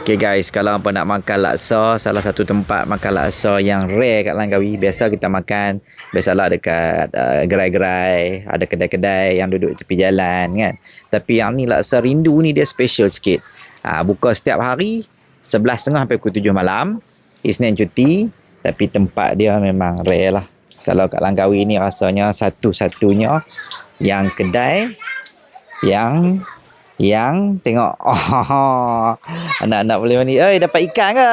Okay guys, kalau apa nak makan laksa, salah satu tempat makan laksa yang rare kat Langkawi. Biasa kita makan, biasalah dekat gerai-gerai, ada kedai-kedai yang duduk tepi jalan kan. Tapi yang ni laksa rindu ni dia special sikit. Buka setiap hari 11.30 sampai pukul 7 malam. Isnin cuti, tapi tempat dia memang rare lah. Kalau kat Langkawi ni rasanya satu-satunya yang kedai yang tengok anak-anak boleh mandi. Dapat ikan ke?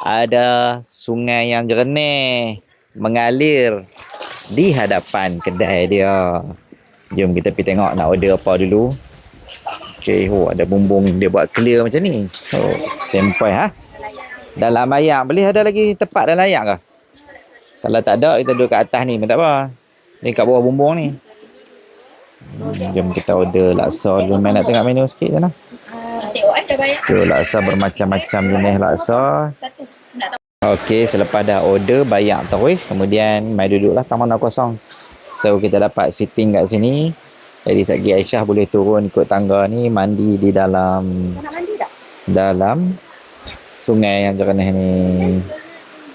Ada sungai yang jernih mengalir di hadapan kedai dia. Jom kita pergi tengok nak order apa dulu. Okey, ada bumbung dia buat clear macam ni. Sampai dalam layak. Boleh ada lagi tempat dalam layak ke? Kalau tak ada, kita duduk kat atas ni pun tak apa. Ni kat bawah bumbung ni. Jom kita order laksa dulu. Nak tengok menu sikit je lah. Tu laksa bermacam-macam jenis laksa. Okey, selepas dah order, bayar terus. Kemudian mai duduklah taman kosong. So kita dapat sitting kat sini. Jadi sagi Aisyah boleh turun ikut tangga ni, mandi di dalam sungai yang jernih ni.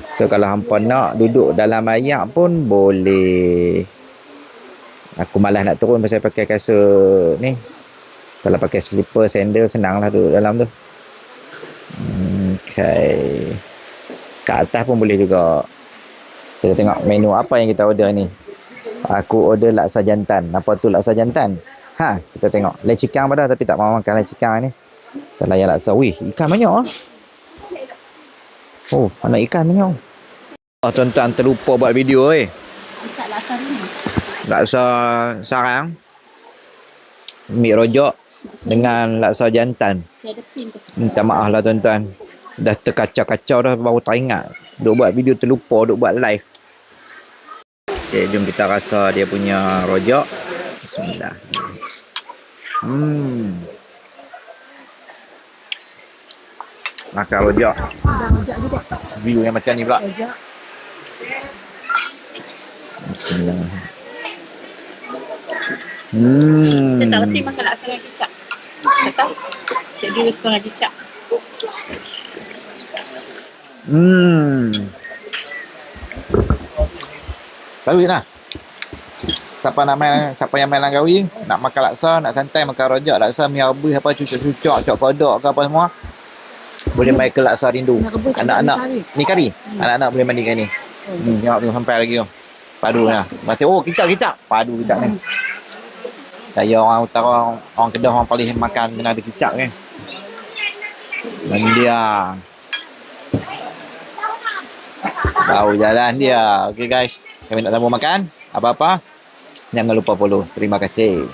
So kalau hampa nak duduk dalam air pun boleh. Aku malas nak turun pasal pakai kasut ni. Kalau pakai slipper, sandal, senang lah duduk dalam tu. Okay. Kat atas pun boleh juga. Kita tengok menu apa yang kita order ni. Aku order laksa jantan. Apa tu laksa jantan? Kita tengok. Lecikang pada tapi tak mahu makan lecikang ni. Kita layan laksa. Wih, ikan banyak ah. Oh, anak ikan banyak. Tuan-tuan terlupa buat video Ikat laksa ni. Laksa sarang, mi rojak dengan laksa jantan. Minta maaf lah tuan-tuan. Dah terkacau-kacau dah, baru teringat. Duk buat video terlupa, duk buat live. Okay, jom kita rasa dia punya rojak. Bismillah. Makan rojak. View yang macam ni pula. Bismillah. Saya tak reti makan laksa dengan kicap. Betul? Saya dulu suka dengan kicap. Bagus lah. Siapa yang main Langkawi, nak makan laksa, nak santai makan rojak, laksa mi rebus apa cucuk-cucuk, cok kodok ke apa semua. Boleh main ke laksa rindu. Anak-anak ni kari. Anak-anak boleh mandikan ni. Tengok tu sampai lagi tu. Padu lah. Macam kicap. Padu kicap ni. Saya orang utara, orang Kedah orang paling makan kena ada kicap kan. Dan dia tahu jalan dia. Okey guys, kami nak sambung makan. Apa-apa jangan lupa follow. Terima kasih.